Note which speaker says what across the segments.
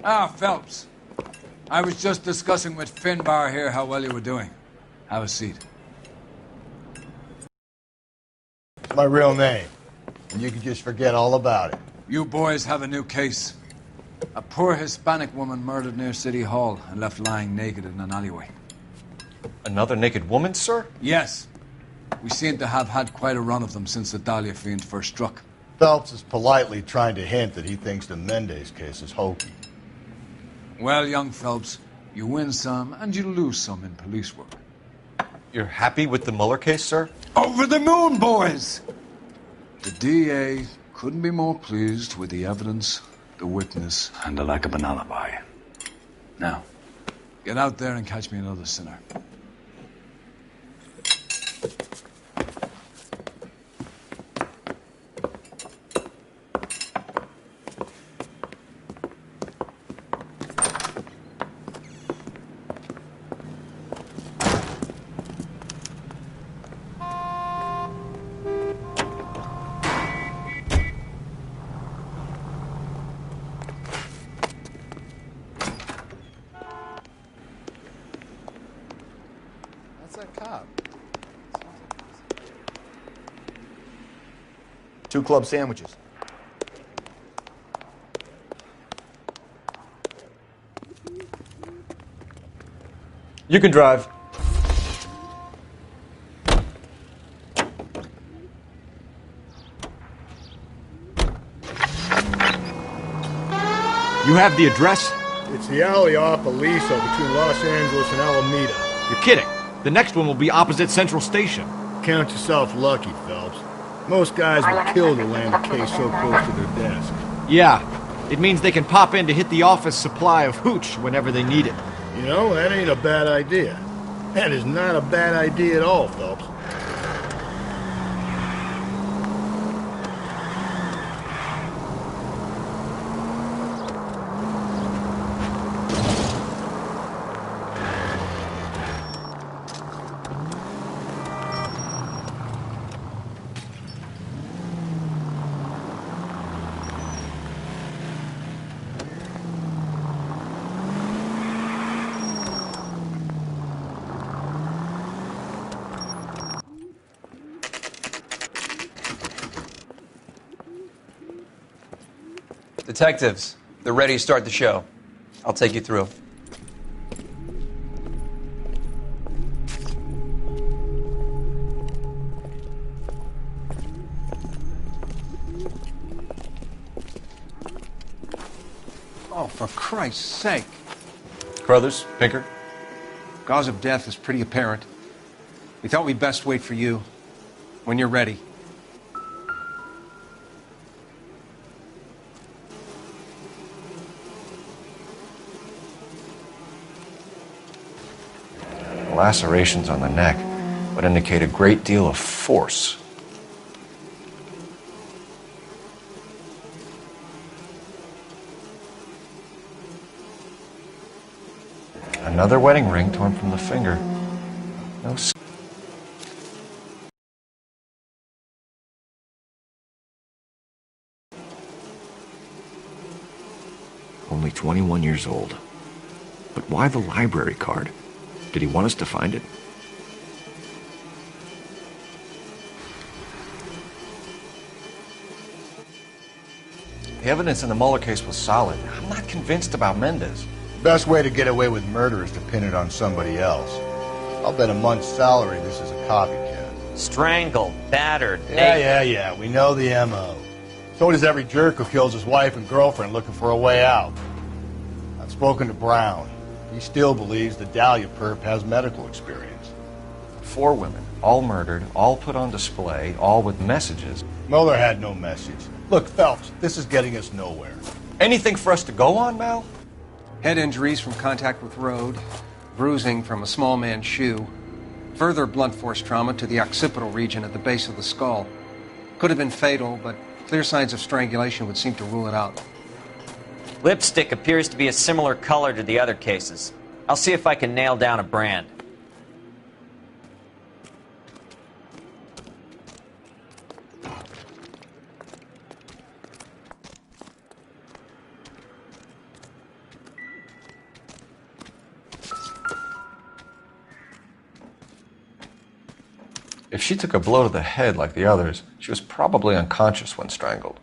Speaker 1: Ah, Phelps. I was just discussing with Finbar here how well you were doing. Have a seat.
Speaker 2: It's my real name, and you can just forget all about it.
Speaker 1: You boys have a new case. A poor Hispanic woman murdered near City Hall and left lying naked in an alleyway.
Speaker 3: Another naked woman, sir?
Speaker 1: Yes. We seem to have had quite a run of them since the Dahlia fiend first struck.
Speaker 2: Phelps is politely trying to hint that he thinks the Mendez case is hokey.
Speaker 1: Well, young Phelps, you win some and you lose some in police work.
Speaker 3: You're happy with the Mueller case, sir?
Speaker 1: Over the moon, boys! The DA couldn't be more pleased with the evidence, the witness, and the lack of an alibi. Now, get out there and catch me another sinner.
Speaker 4: Cop.
Speaker 2: 2 club sandwiches.
Speaker 3: You can drive.
Speaker 5: You have the address?
Speaker 2: It's the alley off Aliso between Los Angeles and Alameda.
Speaker 5: You're kidding. The next one will be opposite Central Station.
Speaker 2: Count yourself lucky, Phelps. Most guys would kill to land a case so close to their desk.
Speaker 5: Yeah. It means they can pop in to hit the office supply of hooch whenever they need it.
Speaker 2: You know, that ain't a bad idea. That is not a bad idea at all, Phelps.
Speaker 6: Detectives, they're ready to start the show. I'll take you through.
Speaker 4: Oh, for Christ's sake.
Speaker 3: Carruthers, Pinker.
Speaker 4: Cause of death is pretty apparent. We thought we'd best wait for you. When you're ready.
Speaker 3: Lacerations on the neck would indicate a great deal of force. Another wedding ring torn from the finger. No.
Speaker 5: Only 21 years old. But why the library card? Did he want us to find it?
Speaker 3: The evidence in the Mueller case was solid. I'm not convinced about Mendez.
Speaker 2: Best way to get away with murder is to pin it on somebody else. I'll bet a month's salary this is a copycat.
Speaker 7: Strangled, battered,
Speaker 2: Yeah. We know the M.O. So does every jerk who kills his wife and girlfriend looking for a way out. I've spoken to Brown. He still believes the Dahlia perp has medical experience.
Speaker 3: 4 women, all murdered, all put on display, all with messages.
Speaker 2: Mueller had no message. Look, Phelps, this is getting us nowhere.
Speaker 3: Anything for us to go on, Mal?
Speaker 4: Head injuries from contact with road, bruising from a small man's shoe, further blunt force trauma to the occipital region at the base of the skull. Could have been fatal, but clear signs of strangulation would seem to rule it out.
Speaker 7: Lipstick appears to be a similar color to the other cases. I'll see if I can nail down a brand.
Speaker 3: If she took a blow to the head like the others, she was probably unconscious when strangled.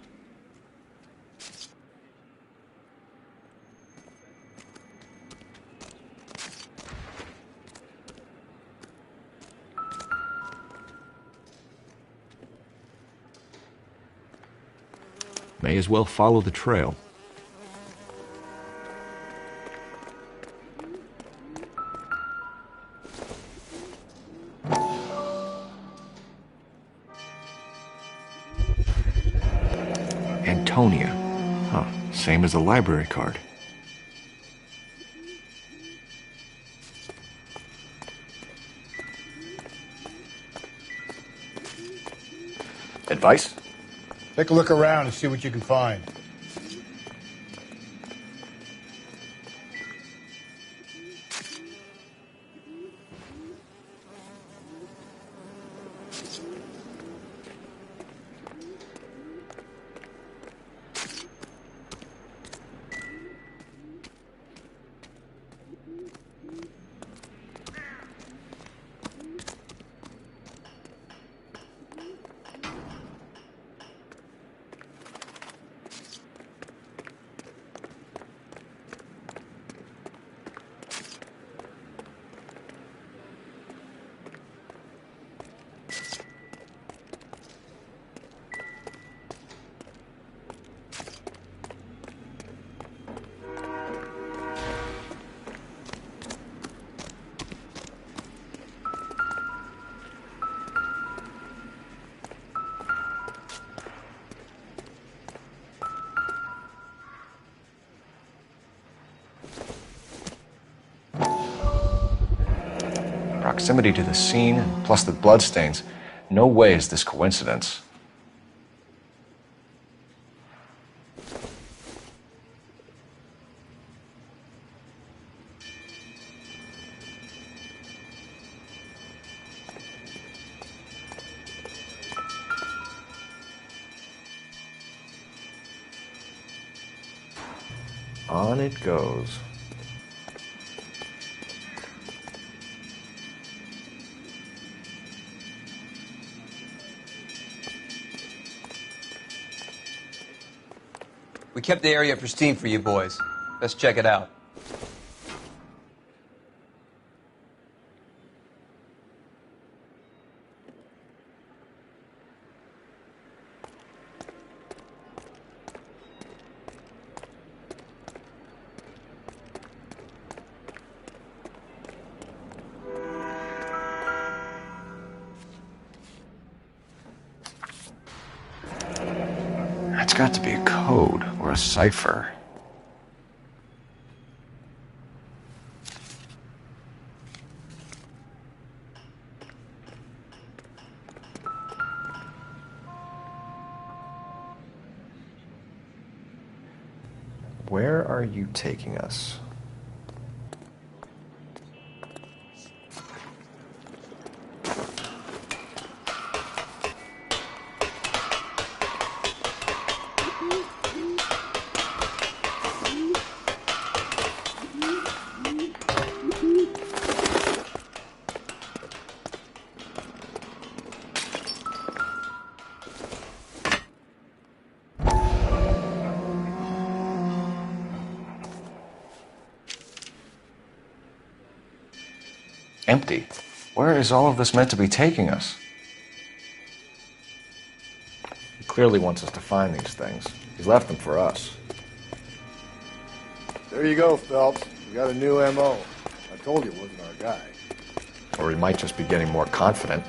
Speaker 5: May as well follow the trail. Antonia. Huh, same as the library card.
Speaker 3: Advice?
Speaker 2: Take a look around and see what you can find.
Speaker 3: Proximity to the scene, plus the bloodstains. No way is this coincidence. On it goes.
Speaker 6: We kept the area pristine for you boys. Let's check it out.
Speaker 3: That's got to be a code or a cipher. Where are you taking us? Empty. Where is all of this meant to be taking us? He clearly wants us to find these things. He's left them for us.
Speaker 2: There you go, Phelps. We got a new M.O. I told you it wasn't our guy.
Speaker 3: Or he might just be getting more confident.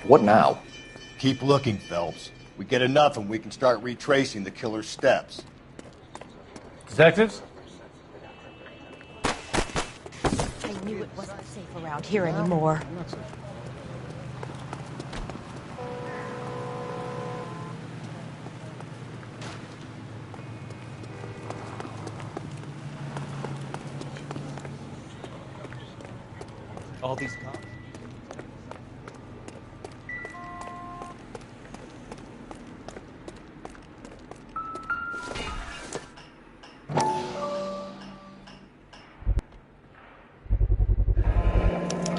Speaker 3: What now?
Speaker 2: Keep looking, Phelps. We get enough and we can start retracing the killer's steps.
Speaker 8: Detectives?
Speaker 9: I knew it wasn't safe around here anymore.
Speaker 8: All these cops?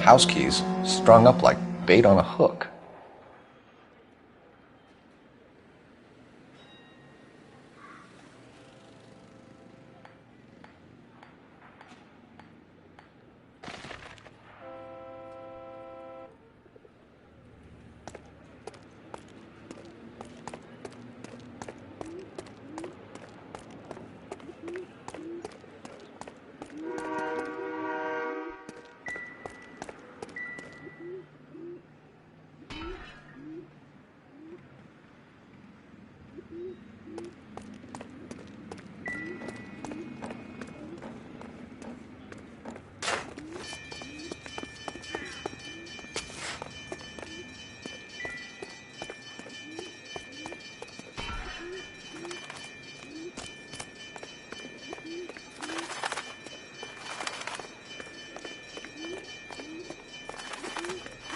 Speaker 3: House keys, strung up like bait on a hook.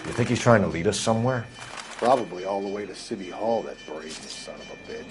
Speaker 3: You think he's trying to lead us somewhere?
Speaker 2: Probably all the way to City Hall, that brazen son of a bitch.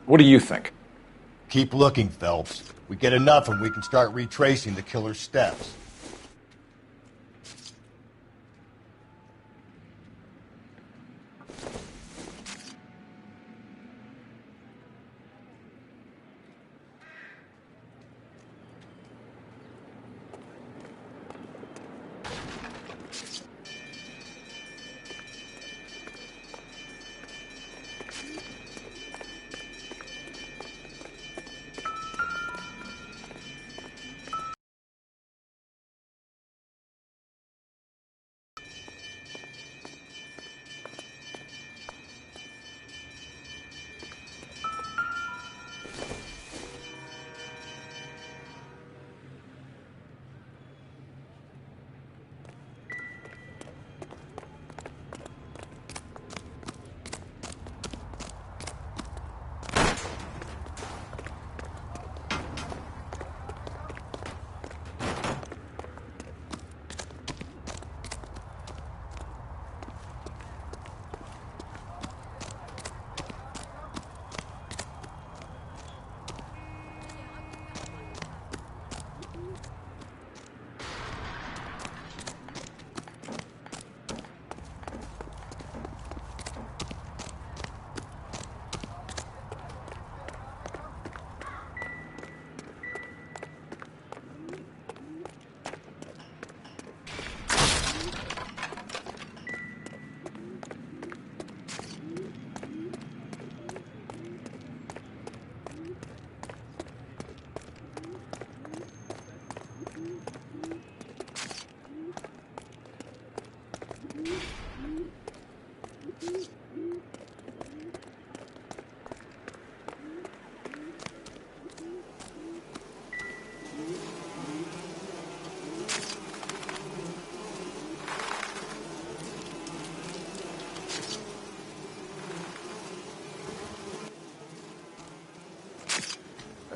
Speaker 3: What do you think?
Speaker 2: Keep looking, Phelps. We get enough and we can start retracing the killer's steps.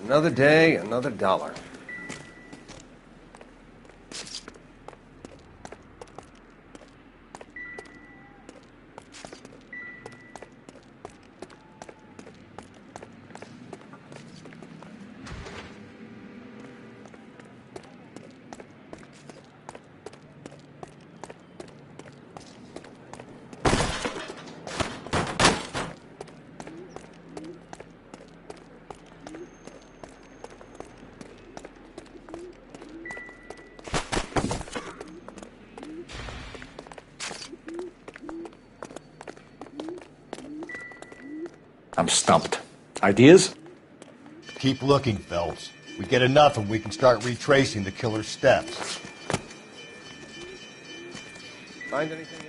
Speaker 4: Another day, another dollar.
Speaker 5: I'm stumped. Ideas?
Speaker 2: Keep looking, Phelps. We get enough and we can start retracing the killer's steps.
Speaker 4: Find anything?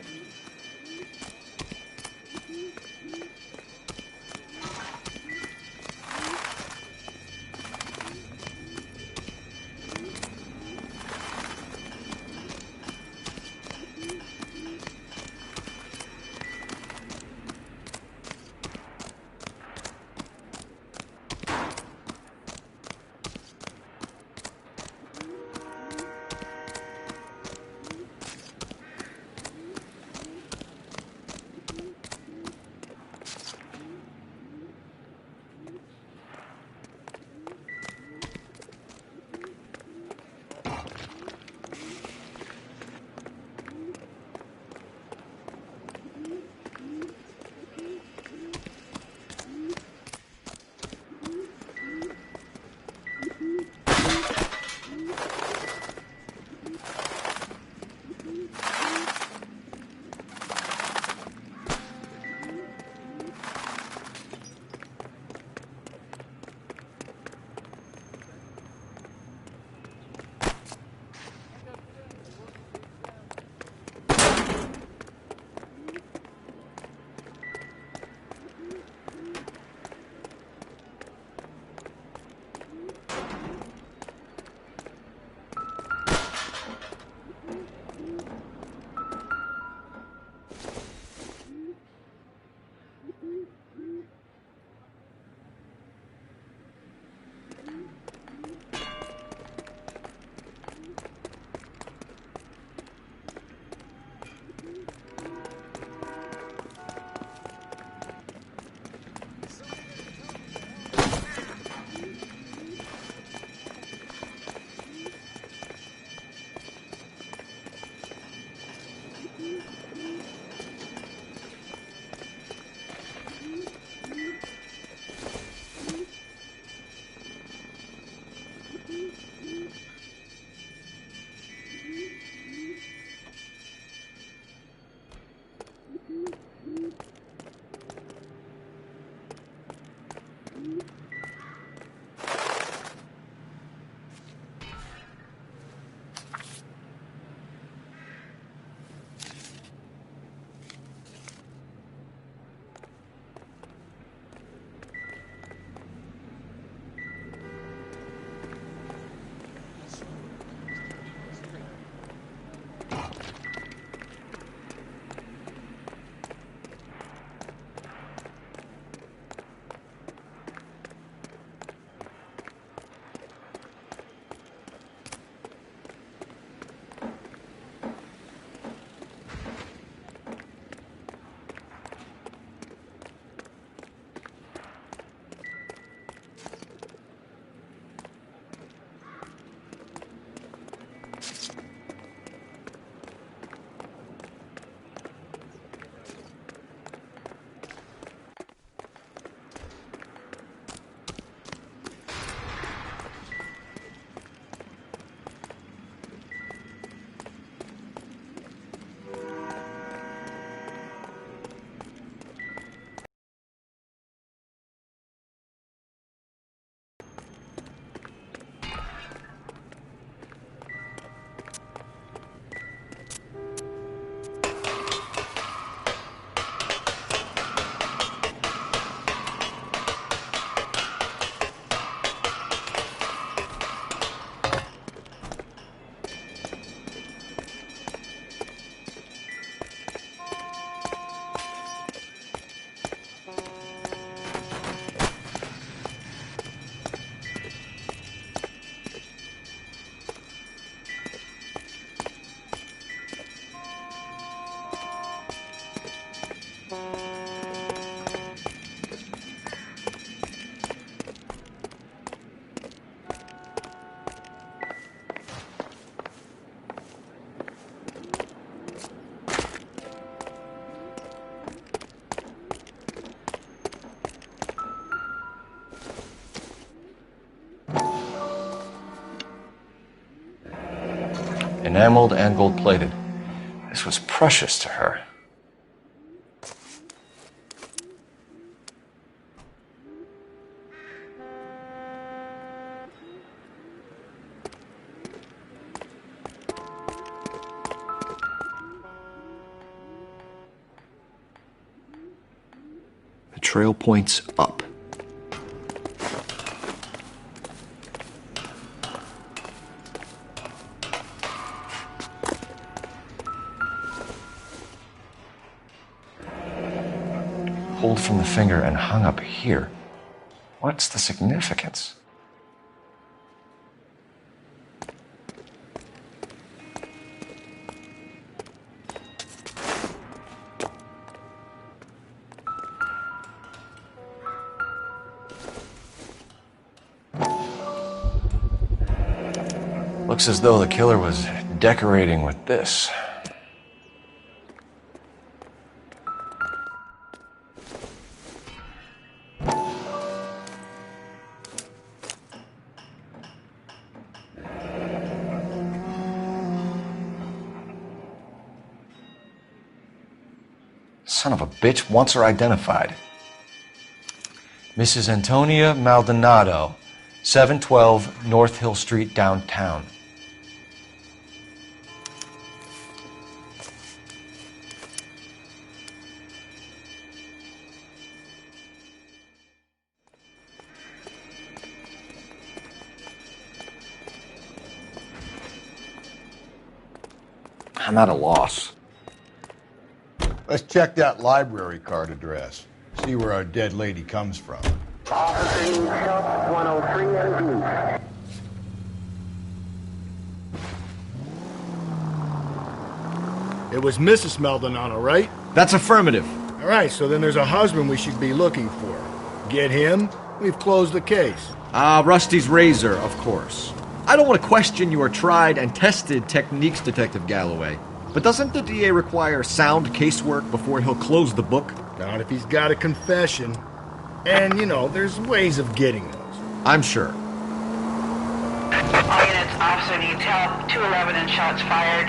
Speaker 3: enameled and gold-plated. This was precious to her.
Speaker 5: The trail points up.
Speaker 3: Pulled from the finger and hung up here. What's the significance? Looks as though the killer was decorating with this. Son of a bitch wants her identified. Mrs. Antonia Maldonado, 712 North Hill Street, downtown.
Speaker 5: I'm at a loss.
Speaker 2: Let's check that library card address. See where our dead lady comes from.
Speaker 10: Officer shop 103 and
Speaker 2: It was Mrs. Maldonado, right?
Speaker 5: That's affirmative.
Speaker 2: All right, so then there's a husband we should be looking for. Get him, we've closed the case.
Speaker 5: Rusty's razor, of course. I don't want to question your tried and tested techniques, Detective Galloway. But doesn't the DA require sound casework before he'll close the book?
Speaker 2: Not if he's got a confession. And, you know, there's ways of getting those.
Speaker 5: I'm sure.
Speaker 10: All units, officer needs help. 211 and shots fired.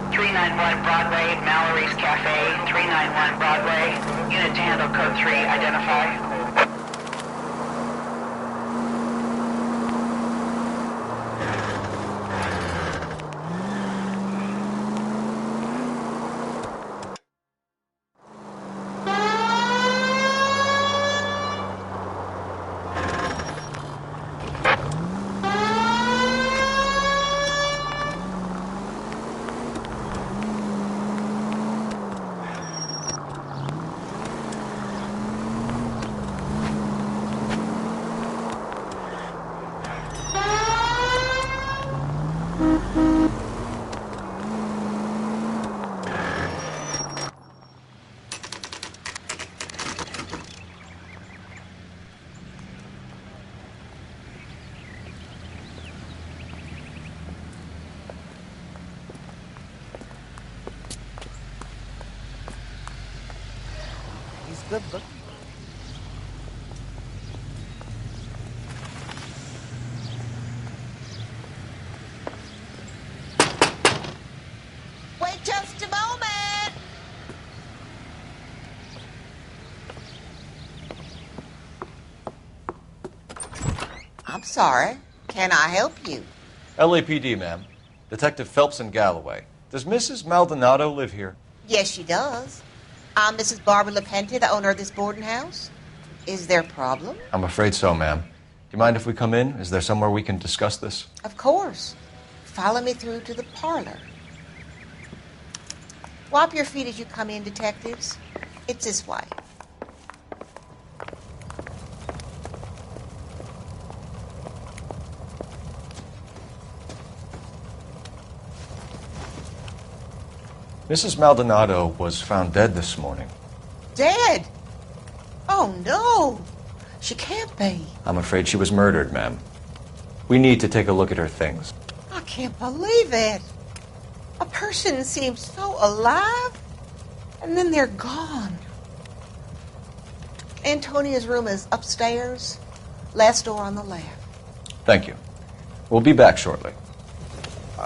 Speaker 10: 391 Broadway, Mallory's Cafe. 391 Broadway. Unit to handle code 3, identify.
Speaker 9: Good book. Wait just a moment. I'm sorry. Can I help you?
Speaker 3: LAPD, ma'am. Detective Phelps and Galloway. Does Mrs. Maldonado live here?
Speaker 9: Yes, she does. I'm Mrs. Barbara LaPente, the owner of this boarding house. Is there a problem?
Speaker 3: I'm afraid so, ma'am. Do you mind if we come in? Is there somewhere we can discuss this?
Speaker 9: Of course. Follow me through to the parlor. Wipe your feet as you come in, detectives. It's this way.
Speaker 3: Mrs. Maldonado was found dead this morning.
Speaker 9: Dead? Oh, no. She can't be.
Speaker 3: I'm afraid she was murdered, ma'am. We need to take a look at her things.
Speaker 9: I can't believe it. A person seems so alive, and then they're gone. Antonia's room is upstairs, last door on the left.
Speaker 3: Thank you. We'll be back shortly.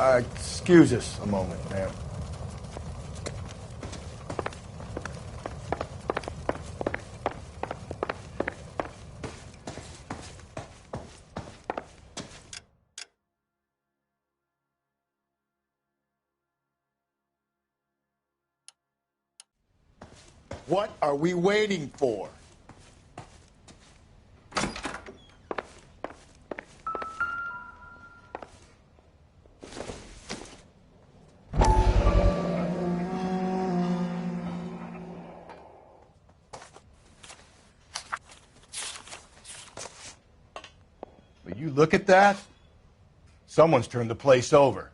Speaker 2: Excuse us a moment, ma'am. What are we waiting for? Will you look at that? Someone's turned the place over.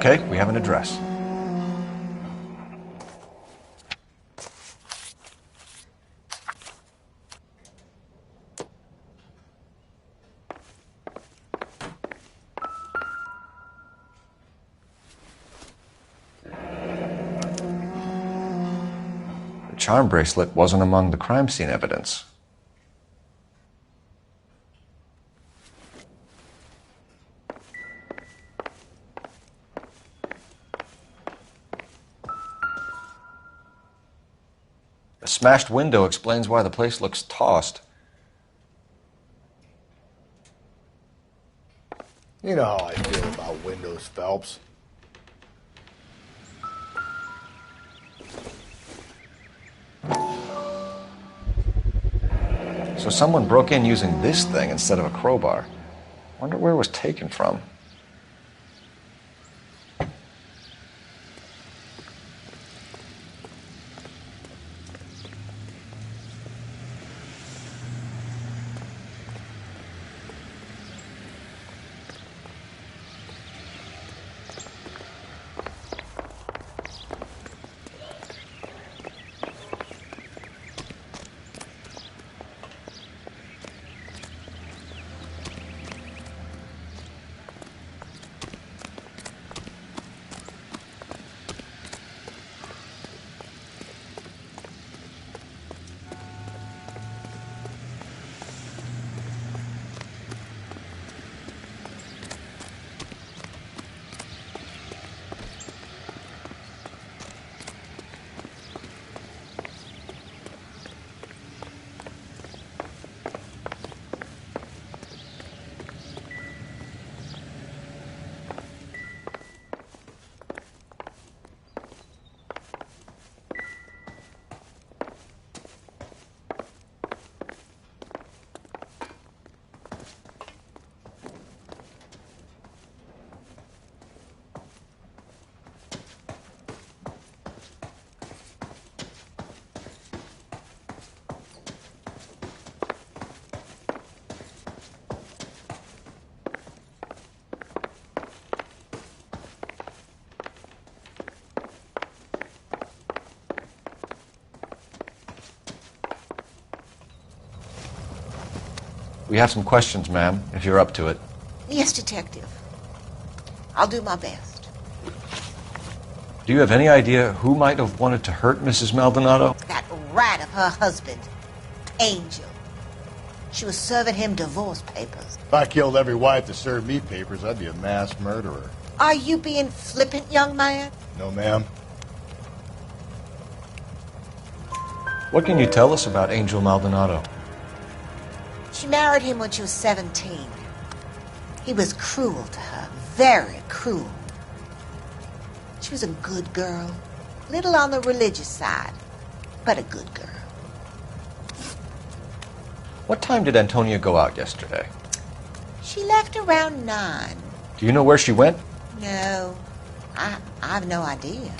Speaker 3: Okay, we have an address. The charm bracelet wasn't among the crime scene evidence. The smashed window explains why the place looks tossed.
Speaker 2: You know how I feel about windows, Phelps.
Speaker 3: So someone broke in using this thing instead of a crowbar. Wonder where it was taken from. We have some questions, ma'am, if you're up to it.
Speaker 9: Yes, Detective. I'll do my best.
Speaker 3: Do you have any idea who might have wanted to hurt Mrs. Maldonado?
Speaker 9: That rat of her husband, Angel. She was serving him divorce papers.
Speaker 2: If I killed every wife that served me papers, I'd be a mass murderer.
Speaker 9: Are you being flippant, young man?
Speaker 2: No, ma'am.
Speaker 3: What can you tell us about Angel Maldonado?
Speaker 9: She married him when she was 17. He was cruel to her, very cruel. She was a good girl, little on the religious side, but a good girl.
Speaker 3: What time did Antonia go out yesterday?
Speaker 9: She left around 9.
Speaker 3: Do you know where she went?
Speaker 9: No, I have no idea.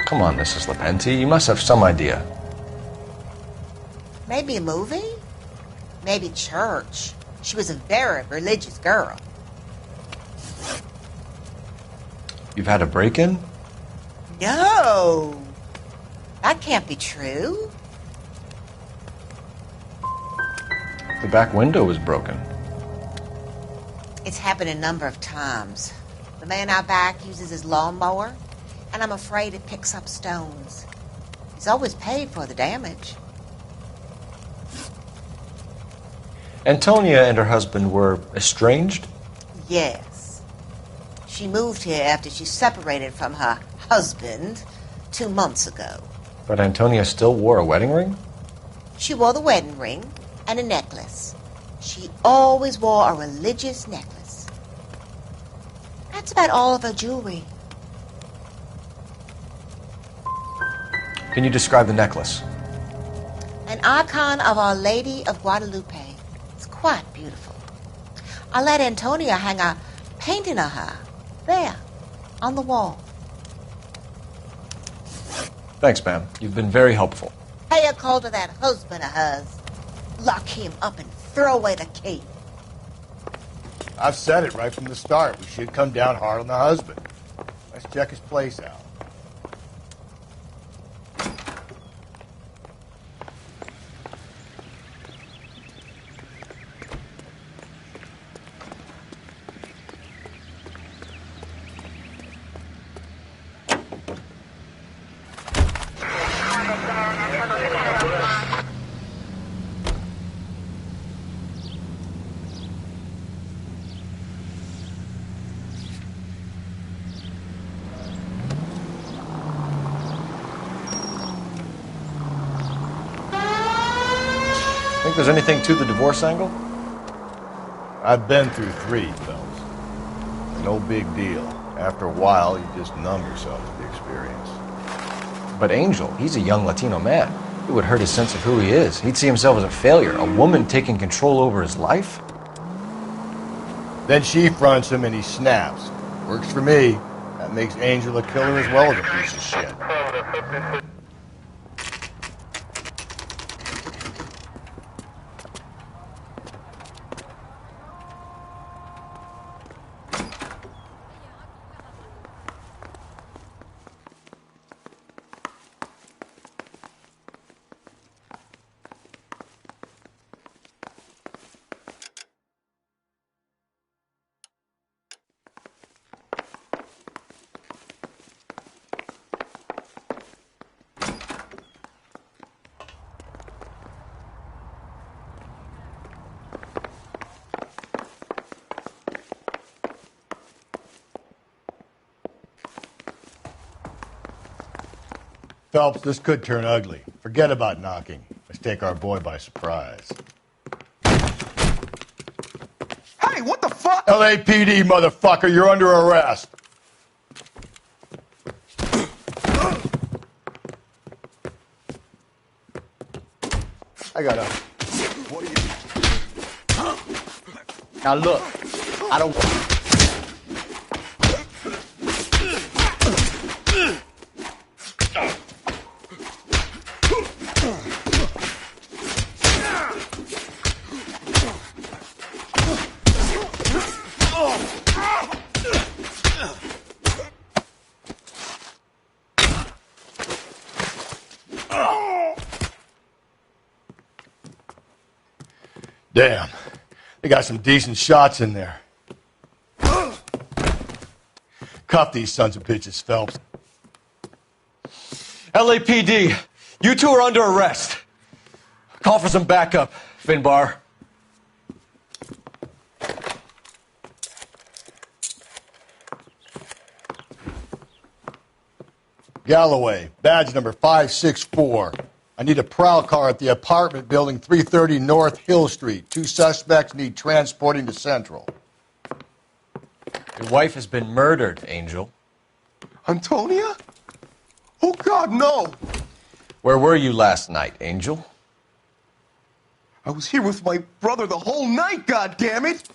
Speaker 3: Come on, Mrs. Lepenti, you must have some idea.
Speaker 9: Maybe a movie? Maybe church. She was a very religious girl.
Speaker 3: You've had a break-in?
Speaker 9: No, that can't be true.
Speaker 3: The back window was broken.
Speaker 9: It's happened a number of times. The man out back uses his lawnmower, and I'm afraid it picks up stones. He's always paid for the damage.
Speaker 3: Antonia and her husband were estranged?
Speaker 9: Yes. She moved here after she separated from her husband 2 months ago.
Speaker 3: But Antonia still wore a wedding ring?
Speaker 9: She wore the wedding ring and a necklace. She always wore a religious necklace. That's about all of her jewelry.
Speaker 3: Can you describe the necklace?
Speaker 9: An icon of Our Lady of Guadalupe. It's quite beautiful. I let Antonia hang a painting of her there on the wall.
Speaker 3: Thanks, ma'am. You've been very helpful.
Speaker 9: Pay a call to that husband of hers. Lock him up and throw away the key.
Speaker 2: I've said it right from the start. We should come down hard on the husband. Let's check his place out.
Speaker 3: Think there's anything to the divorce angle?
Speaker 2: I've been through 3, fellas. No big deal. After a while, you just numb yourself to the experience.
Speaker 3: But Angel, he's a young Latino man. It would hurt his sense of who he is. He'd see himself as a failure, a woman taking control over his life.
Speaker 2: Then she fronts him and he snaps. Works for me. That makes Angel a killer as well as a piece of shit. Phelps, this could turn ugly. Forget about knocking. Let's take our boy by surprise.
Speaker 11: Hey, what the fuck?
Speaker 2: LAPD, motherfucker, you're under arrest. I got up. What are you? Now look, I don't. Damn, they got some decent shots in there. Cuff these sons of bitches, Phelps.
Speaker 5: LAPD, you two are under arrest. Call for some backup, Finbar.
Speaker 2: Galloway, badge number 564. I need a prowl car at the apartment building 330 North Hill Street. 2 suspects need transporting to Central.
Speaker 3: Your wife has been murdered, Angel.
Speaker 11: Antonia? Oh, God, no.
Speaker 3: Where were you last night, Angel?
Speaker 11: I was here with my brother the whole night, goddammit!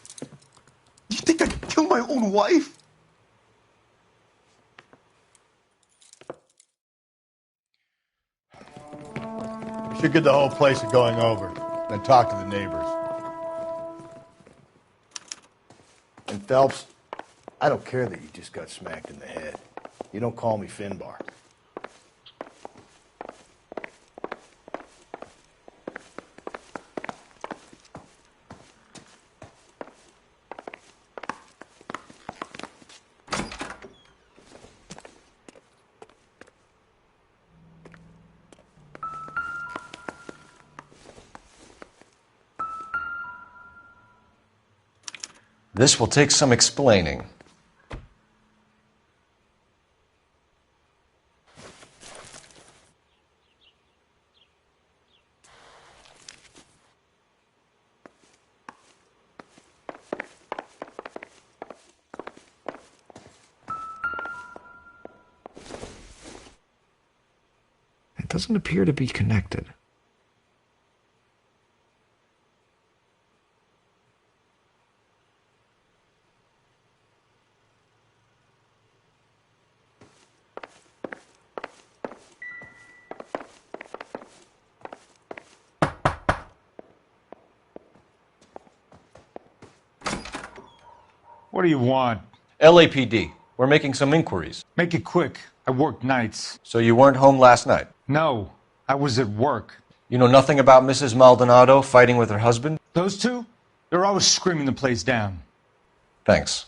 Speaker 11: You think I'd kill my own wife?
Speaker 2: We should get the whole place a going over, then talk to the neighbors. And Phelps, I don't care that you just got smacked in the head. You don't call me Finbar.
Speaker 3: This will take some explaining. It doesn't appear to be connected.
Speaker 8: What do you want?
Speaker 3: LAPD. We're making some inquiries.
Speaker 8: Make it quick. I work nights.
Speaker 3: So you weren't home last night?
Speaker 8: No, I was at work.
Speaker 3: You know nothing about Mrs. Maldonado fighting with her husband?
Speaker 8: Those two? They're always screaming the place down.
Speaker 3: Thanks.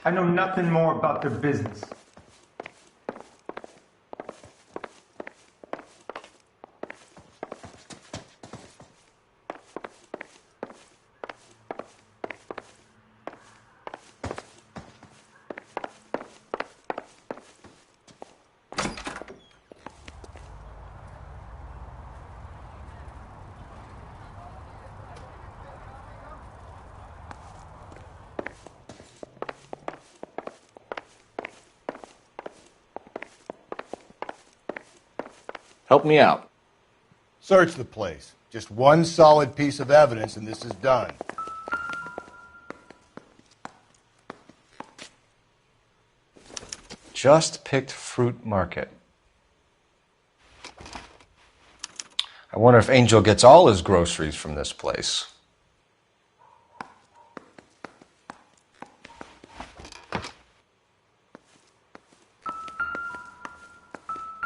Speaker 8: I know nothing more about their business.
Speaker 3: Help me out.
Speaker 2: Search the place. Just one solid piece of evidence and this is done.
Speaker 3: Just picked fruit market. I wonder if Angel gets all his groceries from this place.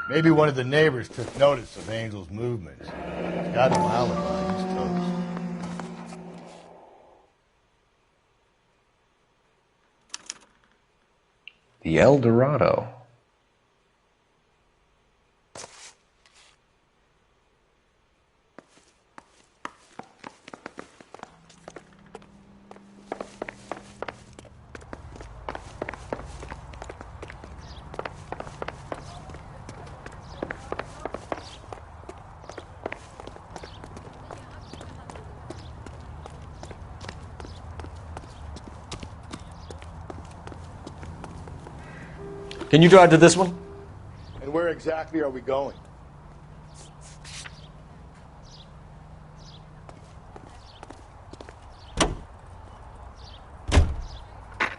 Speaker 2: Maybe one of the neighbors took notice of Angel's movements. He's got no alibi. He's toast.
Speaker 3: The El Dorado. Can you drive to this one?
Speaker 2: And where exactly are we going?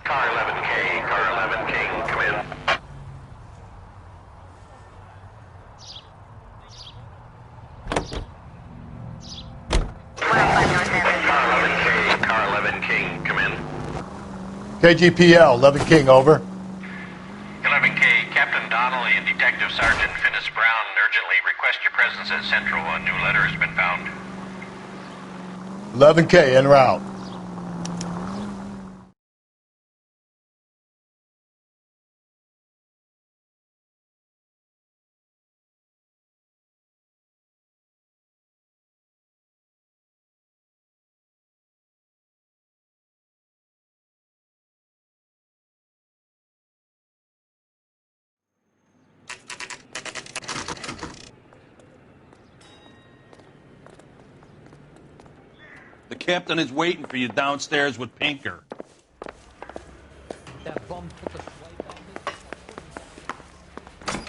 Speaker 12: Car 11K, Car 11K, come in. Car 11K, come in.
Speaker 2: KGPL, 11 King, over.
Speaker 12: 11K, Captain Donnelly and Detective Sergeant Finnis Brown urgently request your presence at Central. A new letter has been found.
Speaker 2: 11K, en route.
Speaker 13: The captain is waiting for you downstairs with Pinker.
Speaker 14: That bum put the flight on me.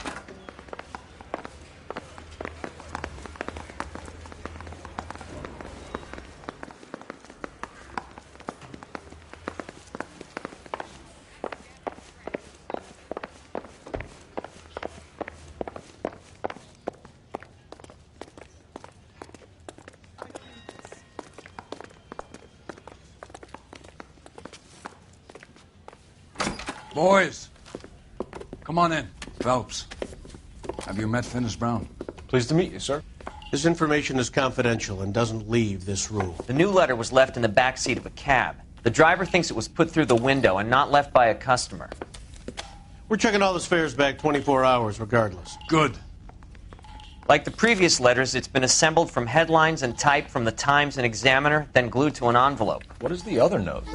Speaker 1: Boys, come on in. Phelps, have you met Finis Brown?
Speaker 3: Pleased to meet you, sir.
Speaker 14: This information is confidential and doesn't leave this room.
Speaker 7: The new letter was left in the back seat of a cab. The driver thinks it was put through the window and not left by a customer.
Speaker 14: We're checking all this fares back 24 hours regardless.
Speaker 1: Good.
Speaker 7: Like the previous letters, it's been assembled from headlines and typed from the Times and Examiner, then glued to an envelope.
Speaker 3: What is the other note?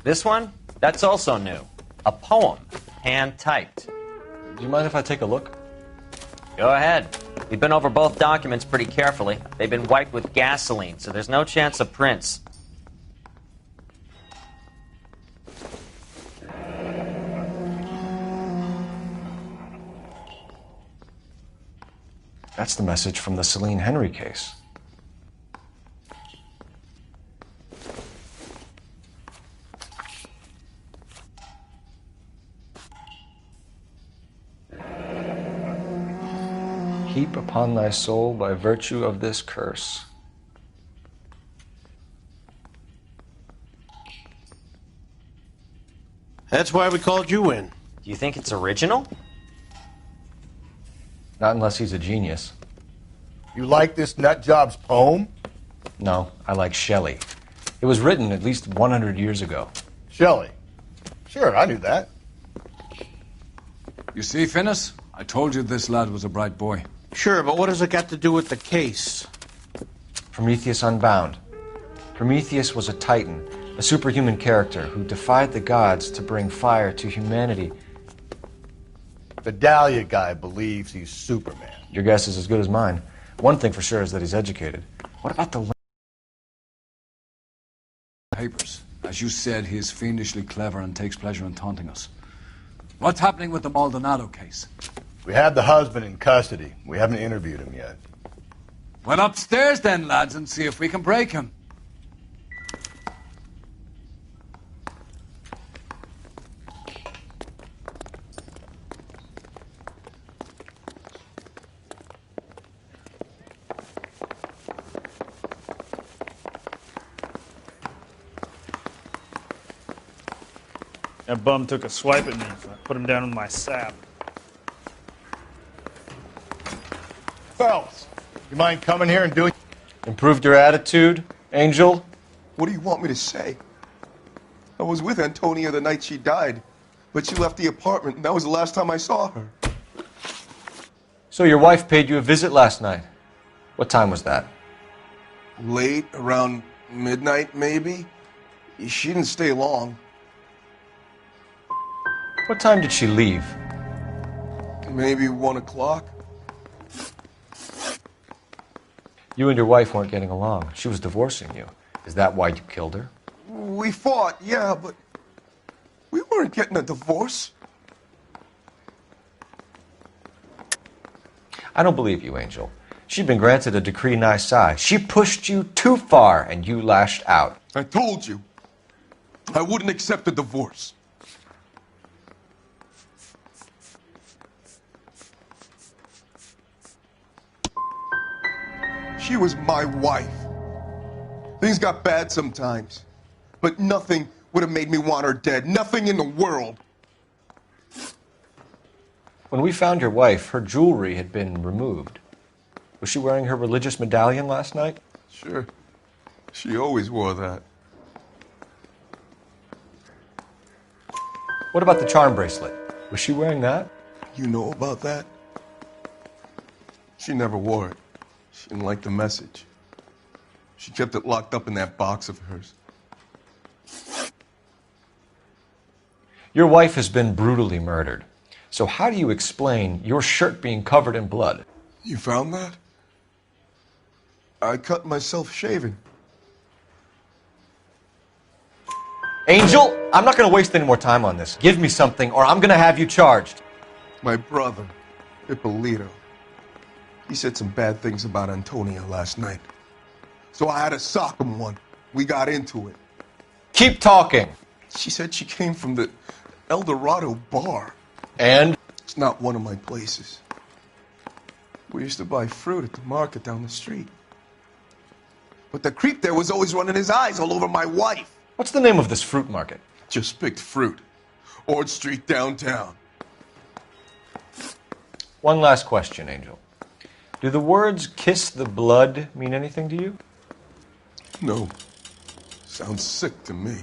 Speaker 7: This one? That's also new. A poem, hand-typed.
Speaker 3: Do you mind if I take a look?
Speaker 7: Go ahead. We've been over both documents pretty carefully. They've been wiped with gasoline, so there's no chance of prints.
Speaker 3: That's the message from the Celine Henry case. Heap upon thy soul by virtue of this curse.
Speaker 14: That's why we called you in.
Speaker 7: Do you think it's original?
Speaker 3: Not unless he's a genius.
Speaker 2: You like this nutjob's poem?
Speaker 3: No, I like Shelley. It was written at least 100 years ago.
Speaker 2: Shelley? Sure, I knew that.
Speaker 1: You see, Finis? I told you this lad was a bright boy.
Speaker 14: Sure, but what has it got to do with the case?
Speaker 3: Prometheus Unbound. Prometheus was a titan, a superhuman character who defied the gods to bring fire to humanity.
Speaker 2: The Dahlia guy believes he's Superman.
Speaker 3: Your guess is as good as mine. One thing for sure is that he's educated. What about the
Speaker 1: papers? As you said, he is fiendishly clever and takes pleasure in taunting us. What's happening with the Maldonado case?
Speaker 2: We have the husband in custody. We haven't interviewed him yet.
Speaker 1: Well, upstairs then, lads, and see if we can break him.
Speaker 15: That bum took a swipe at me, so I put him down with my sap.
Speaker 2: Phelps, you mind coming here and doing...
Speaker 3: Improved your attitude, Angel?
Speaker 11: What do you want me to say? I was with Antonia the night she died, but she left the apartment, and that was the last time I saw her.
Speaker 3: So your wife paid you a visit last night. What time was that?
Speaker 11: Late, around midnight, maybe. She didn't stay long.
Speaker 3: What time did she leave?
Speaker 11: Maybe 1 o'clock.
Speaker 3: You and your wife weren't getting along. She was divorcing you. Is that why you killed her?
Speaker 11: We fought, yeah, but we weren't getting a divorce.
Speaker 3: I don't believe you, Angel. She'd been granted a decree nisi. She pushed you too far, and you lashed out.
Speaker 11: I told you. I wouldn't accept a divorce. She was my wife. Things got bad sometimes, but nothing would have made me want her dead. Nothing in the world.
Speaker 3: When we found your wife, her jewelry had been removed. Was she wearing her religious medallion last night?
Speaker 11: Sure. She always wore that.
Speaker 3: What about the charm bracelet? Was she wearing that?
Speaker 11: You know about that? She never wore it. She didn't like the message. She kept it locked up in that box of hers.
Speaker 3: Your wife has been brutally murdered. So how do you explain your shirt being covered in blood?
Speaker 11: You found that? I cut myself shaving.
Speaker 3: Angel, I'm not going to waste any more time on this. Give me something or I'm going to have you charged.
Speaker 11: My brother, Ippolito. He said some bad things about Antonia last night. So I had to sock him one. We got into it.
Speaker 3: Keep talking.
Speaker 11: She said she came from the El Dorado bar.
Speaker 3: And?
Speaker 11: It's not one of my places. We used to buy fruit at the market down the street. But the creep there was always running his eyes all over my wife.
Speaker 3: What's the name of this fruit market?
Speaker 11: Just picked fruit. Ord Street downtown.
Speaker 3: One last question, Angel. Do the words kiss the blood mean anything to you?
Speaker 11: No. Sounds sick to me.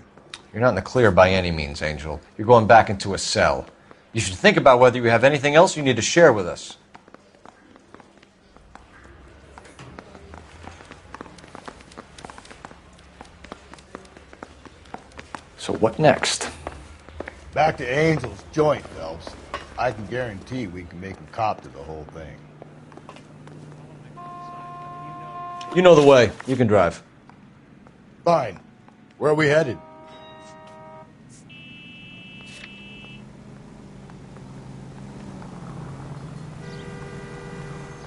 Speaker 3: You're not in the clear by any means, Angel. You're going back into a cell. You should think about whether you have anything else you need to share with us. So what next?
Speaker 2: Back to Angel's joint, Phelps. I can guarantee we can make him cop to the whole thing.
Speaker 3: You know the way. You can drive.
Speaker 2: Fine. Where are we headed?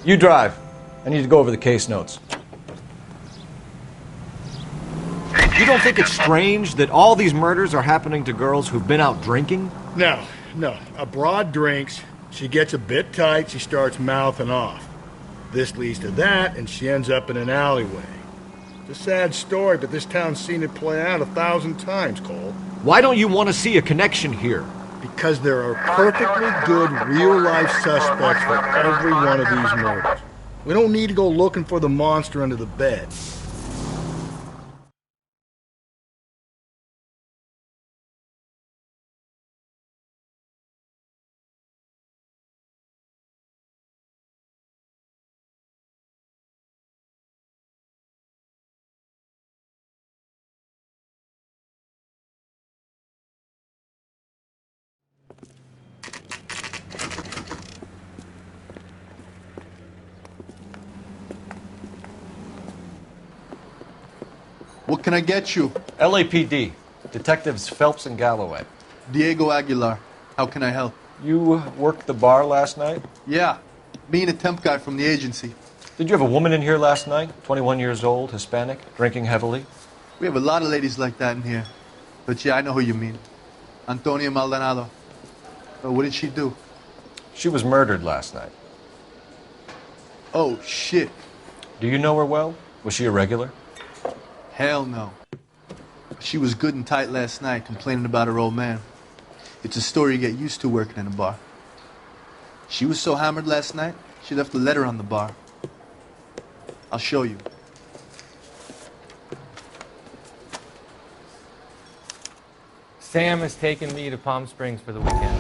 Speaker 3: You drive. I need to go over the case notes.
Speaker 5: You don't think it's strange that all these murders are happening to girls who've been out drinking?
Speaker 2: No. A broad drinks, she gets a bit tight, she starts mouthing off. This leads to that, and she ends up in an alleyway. It's a sad story, but this town's seen it play out 1,000 times, Cole.
Speaker 5: Why don't you want to see a connection here?
Speaker 2: Because there are perfectly good real-life suspects for every one of these murders. We don't need to go looking for the monster under the bed.
Speaker 16: What can I get you?
Speaker 3: LAPD. Detectives Phelps and Galloway.
Speaker 16: Diego Aguilar. How can I help?
Speaker 3: You worked the bar last night?
Speaker 16: Yeah. Me and a temp guy from the agency.
Speaker 3: Did you have a woman in here last night? 21 years old, Hispanic, drinking heavily?
Speaker 16: We have a lot of ladies like that in here. But yeah, I know who you mean. Antonia Maldonado. What did she do?
Speaker 3: She was murdered last night.
Speaker 16: Oh, shit.
Speaker 3: Do you know her well? Was she a regular?
Speaker 16: Hell no. She was good and tight last night, complaining about her old man. It's a story you get used to working in a bar. She was so hammered last night, she left a letter on the bar. I'll show you.
Speaker 17: Sam has taken me to Palm Springs for the weekend.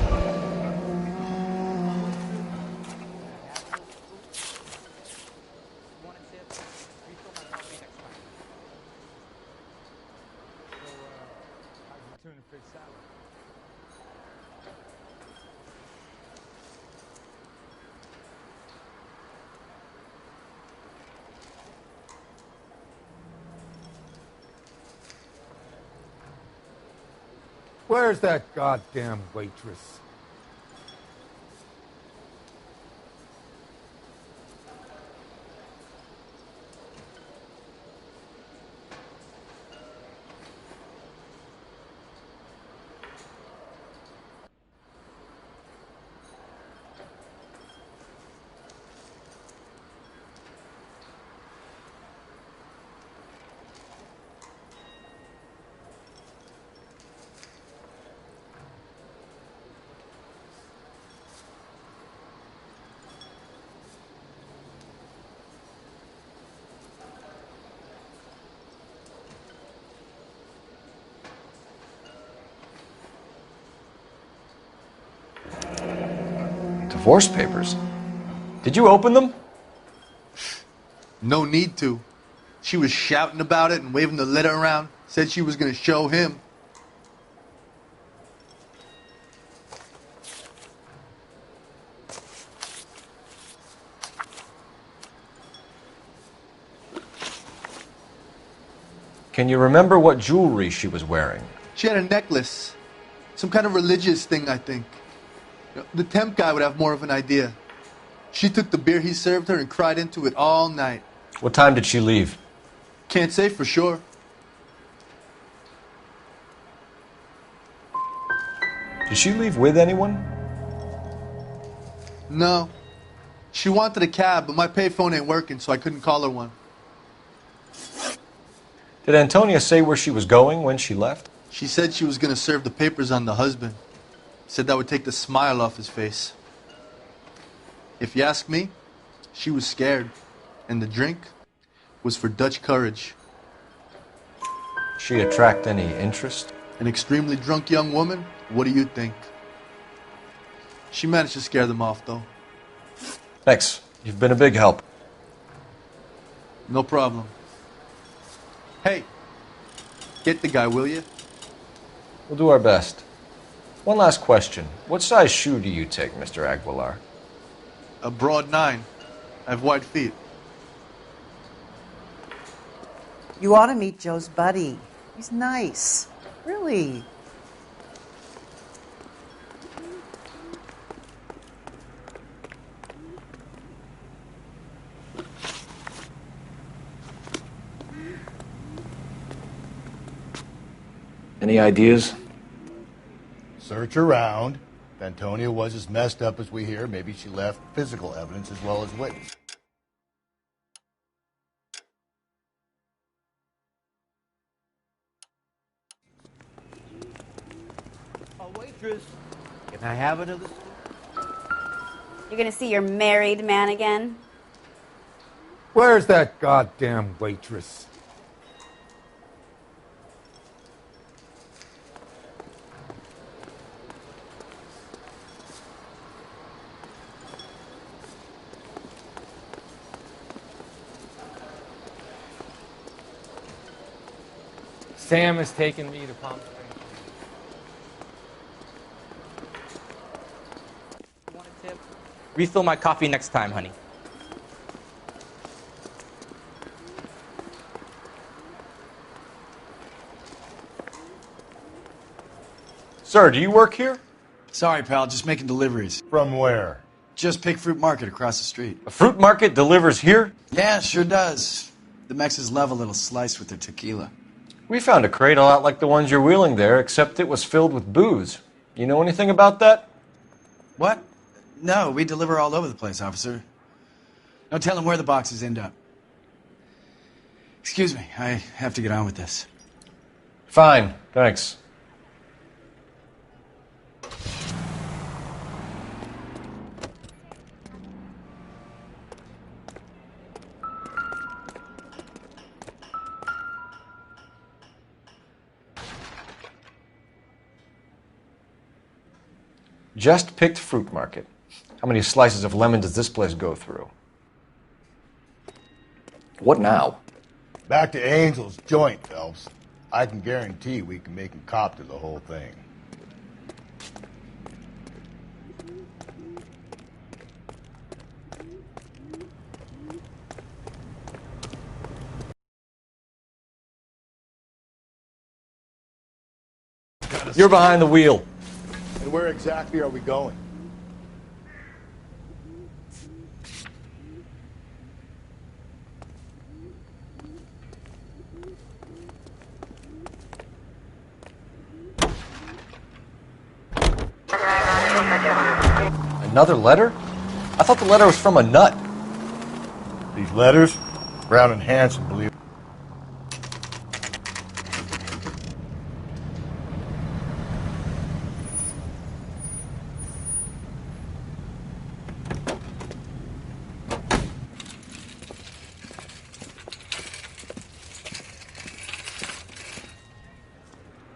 Speaker 18: Where's that goddamn waitress?
Speaker 3: Divorce papers? Did you open them?
Speaker 16: No need to. She was shouting about it and waving the letter around. Said she was going to show him.
Speaker 3: Can you remember what jewelry she was wearing?
Speaker 16: She had a necklace. Some kind of religious thing, I think. The temp guy would have more of an idea. She took the beer he served her and cried into it all night.
Speaker 3: What time did she leave?
Speaker 16: Can't say for sure.
Speaker 3: Did she leave with anyone?
Speaker 16: No. She wanted a cab, but my payphone ain't working, so I couldn't call her one.
Speaker 3: Did Antonia say where she was going when she left?
Speaker 16: She said she was going to serve the papers on the husband. Said that would take the smile off his face. If you ask me, she was scared. And the drink was for Dutch courage.
Speaker 3: She attract any interest?
Speaker 16: An extremely drunk young woman? What do you think? She managed to scare them off, though.
Speaker 3: Thanks. You've been a big help.
Speaker 16: No problem. Hey, get the guy, will you?
Speaker 3: We'll do our best. One last question. What size shoe do you take, Mr. Aguilar?
Speaker 16: A broad 9. I have wide feet.
Speaker 19: You ought to meet Joe's buddy. He's nice. Really.
Speaker 3: Any ideas?
Speaker 2: Search around. If Antonia was as messed up as we hear, maybe she left physical evidence as well as witness.
Speaker 20: Waitress, can I have another?
Speaker 21: You're gonna see your married man again?
Speaker 18: Where's that goddamn waitress?
Speaker 17: Sam has taken me to Palm Springs.
Speaker 22: Refill my coffee next time, honey.
Speaker 3: Sir, do you work here?
Speaker 23: Sorry, pal, just making deliveries.
Speaker 2: From where?
Speaker 23: Just Pig Fruit Market across the street.
Speaker 3: A fruit market delivers here?
Speaker 23: Yeah, sure does. The Mexes love a little slice with their tequila.
Speaker 3: We found a crate a lot like the ones you're wheeling there, except it was filled with booze. You know anything about that?
Speaker 23: What? No, we deliver all over the place, officer. No telling where the boxes end up. Excuse me, I have to get on with this.
Speaker 3: Fine, thanks. Just picked fruit market. How many slices of lemon does this place go through? What now?
Speaker 2: Back to Angel's joint, Phelps. I can guarantee we can make him cop to the whole thing.
Speaker 3: You're behind the wheel.
Speaker 2: And where exactly are we going?
Speaker 3: Another letter? I thought the letter was from a nut.
Speaker 2: These letters? Brown and Hanson, believe.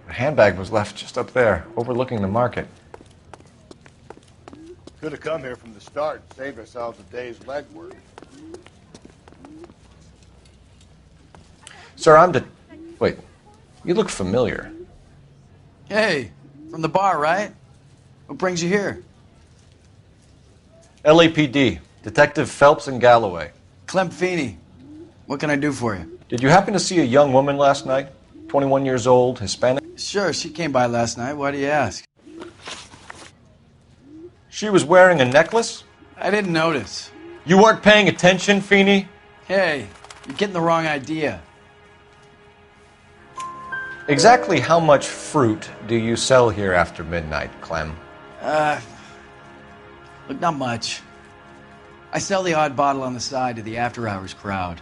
Speaker 3: The handbag was left just up there, overlooking the market.
Speaker 2: Could have come here from the start and saved ourselves a day's legwork.
Speaker 3: Sir, Wait, you look familiar.
Speaker 23: Hey, from the bar, right? What brings you here?
Speaker 3: LAPD, Detective Phelps and Galloway.
Speaker 23: Clem Feeney. What can I do for you?
Speaker 3: Did you happen to see a young woman last night? 21 years old, Hispanic?
Speaker 23: Sure, she came by last night. Why do you ask?
Speaker 3: She was wearing a necklace?
Speaker 23: I didn't notice.
Speaker 3: You weren't paying attention, Feeney?
Speaker 23: Hey, you're getting the wrong idea.
Speaker 3: Exactly how much fruit do you sell here after midnight, Clem?
Speaker 23: Look, not much. I sell the odd bottle on the side to the after-hours crowd.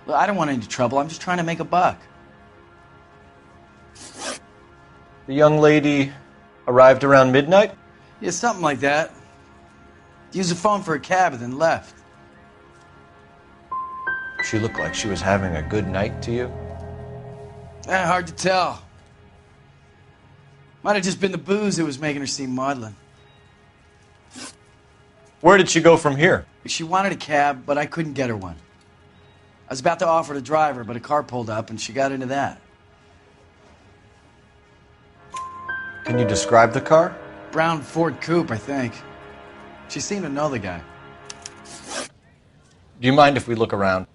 Speaker 23: Look, I don't want any trouble. I'm just trying to make a buck.
Speaker 3: The young lady arrived around midnight?
Speaker 23: Yeah, something like that. Used the phone for a cab and then left.
Speaker 3: She looked like she was having a good night to you?
Speaker 23: Hard to tell. Might have just been the booze that was making her seem maudlin.
Speaker 3: Where did she go from here?
Speaker 23: She wanted a cab, but I couldn't get her one. I was about to offer to drive her, but a car pulled up and she got into that.
Speaker 3: Can you describe the car?
Speaker 23: Brown Ford Coupe, I think. She seemed to know the guy.
Speaker 3: Do you mind if we look around?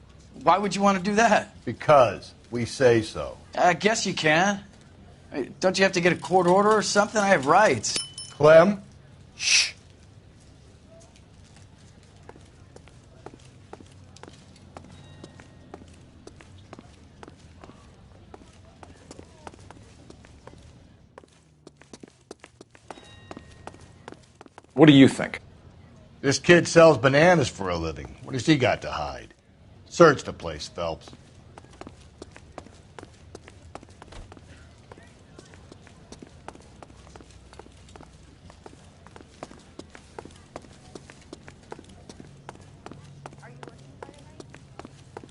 Speaker 23: Why would you want to do that?
Speaker 2: Because we say so.
Speaker 23: I guess you can. Hey, don't you have to get a court order or something? I have rights.
Speaker 2: Clem? Shh.
Speaker 3: What do you think?
Speaker 2: This kid sells bananas for a living. What has he got to hide? Search the place, Phelps.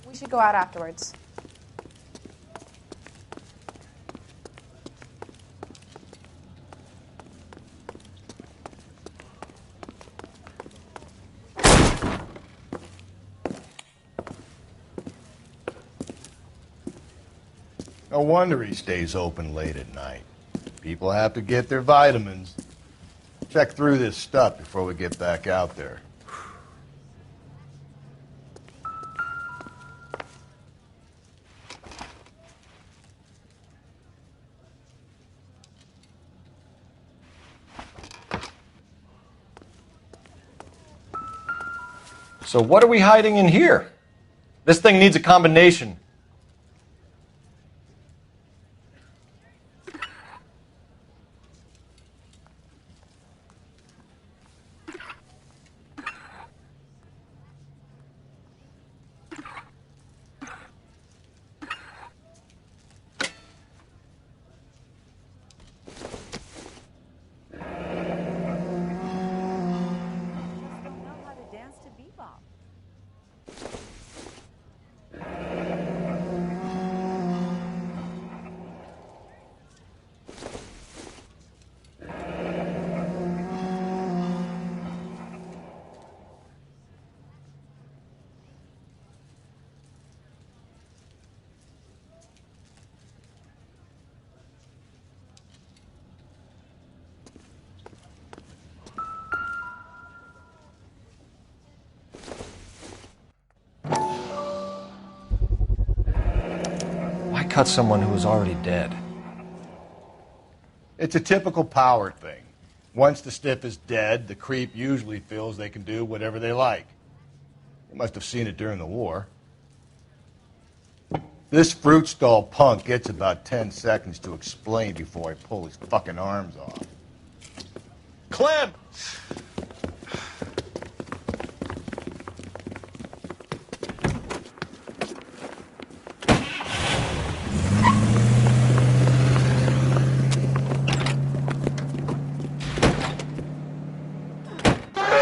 Speaker 4: We should go out afterwards.
Speaker 2: No wonder he stays open late at night. People have to get their vitamins. Check through this stuff before we get back out there.
Speaker 3: So what are we hiding in here? This thing needs a combination. Cut someone who was already dead.
Speaker 2: It's a typical power thing. Once the stiff is dead, the creep usually feels they can do whatever they like. You must have seen it during the war. This fruit stall punk gets about 10 seconds to explain before I pull his fucking arms off. Clem!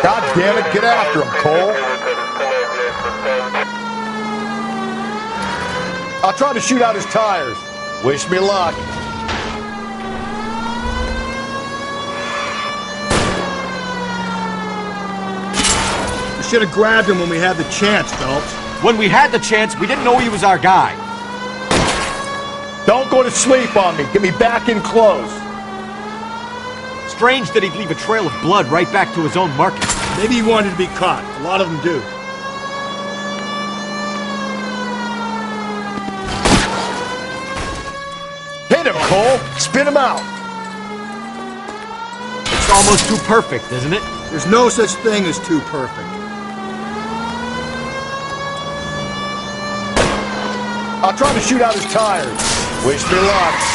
Speaker 2: God damn it, get after him, Cole. I'll try to shoot out his tires. Wish me luck. You should have grabbed him when we had the chance, Phelps.
Speaker 5: When we had the chance, we didn't know he was our guy.
Speaker 2: Don't go to sleep on me. Get me back in close.
Speaker 5: Strange that he'd leave a trail of blood right back to his own market.
Speaker 2: Maybe he wanted to be caught. A lot of them do. Hit him, Cole. Spin him out.
Speaker 5: It's almost too perfect, isn't it?
Speaker 2: There's no such thing as too perfect. I'll try to shoot out his tires. Wish me luck.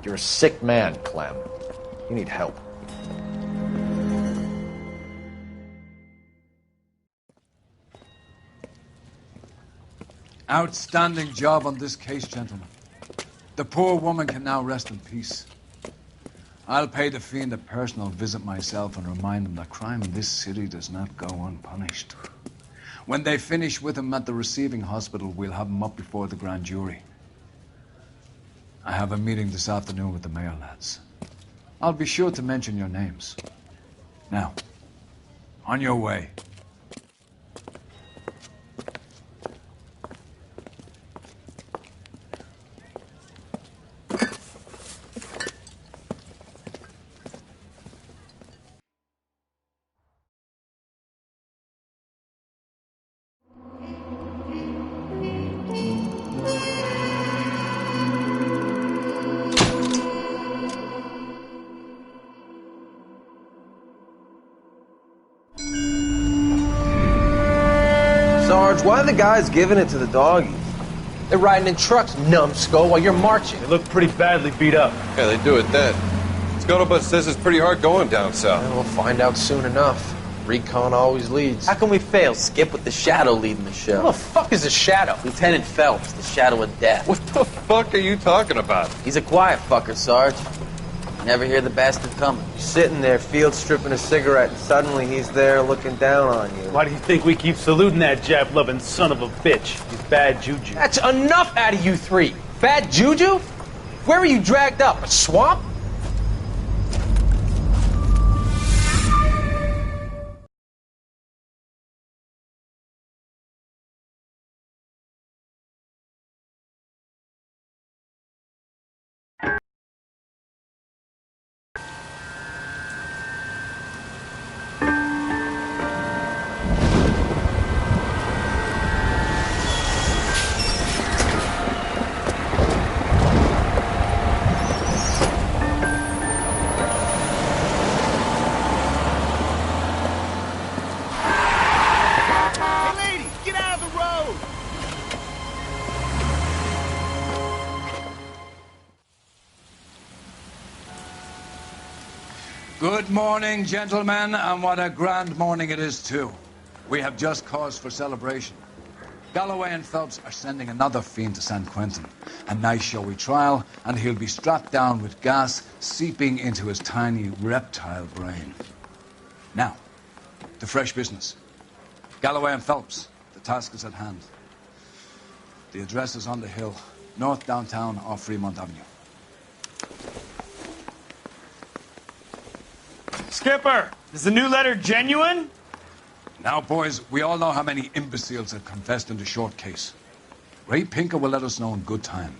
Speaker 3: You're a sick man, Clem. You need help.
Speaker 1: Outstanding job on this case, gentlemen. The poor woman can now rest in peace. I'll pay the fiend a personal visit myself and remind him that crime in this city does not go unpunished. When they finish with him at the receiving hospital, we'll have him up before the grand jury. I have a meeting this afternoon with the mayor, lads. I'll be sure to mention your names. Now, on your way.
Speaker 4: Sarge, why are the guys giving it to the doggies? They're riding in trucks, numbskull, while you're marching.
Speaker 14: They look pretty badly beat up.
Speaker 6: Yeah, they do it then. Scuttlebutt says it's pretty hard going down south.
Speaker 4: We'll find out soon enough. Recon always leads. How can we fail, Skip, with the Shadow leading the show? Who the fuck is the Shadow? Lieutenant Phelps, the Shadow of Death.
Speaker 6: What the fuck are you talking about?
Speaker 4: He's a quiet fucker, Sarge. Never hear the bastard coming. You're sitting there, field stripping a cigarette, and suddenly he's there looking down on you.
Speaker 14: Why do you think we keep saluting that Jap-loving son of a bitch? He's bad juju.
Speaker 4: That's enough out of you three. Bad juju? Where were you dragged up? A swamp?
Speaker 1: Good morning, gentlemen, and what a grand morning it is, too. We have just cause for celebration. Galloway and Phelps are sending another fiend to San Quentin. A nice showy trial, and he'll be strapped down with gas seeping into his tiny reptile brain. Now, to fresh business. Galloway and Phelps, the task is at hand. The address is on the hill, north downtown off Fremont Avenue.
Speaker 15: Skipper, is the new letter genuine?
Speaker 1: Now, boys, we all know how many imbeciles have confessed in the short case. Ray Pinker will let us know in good time.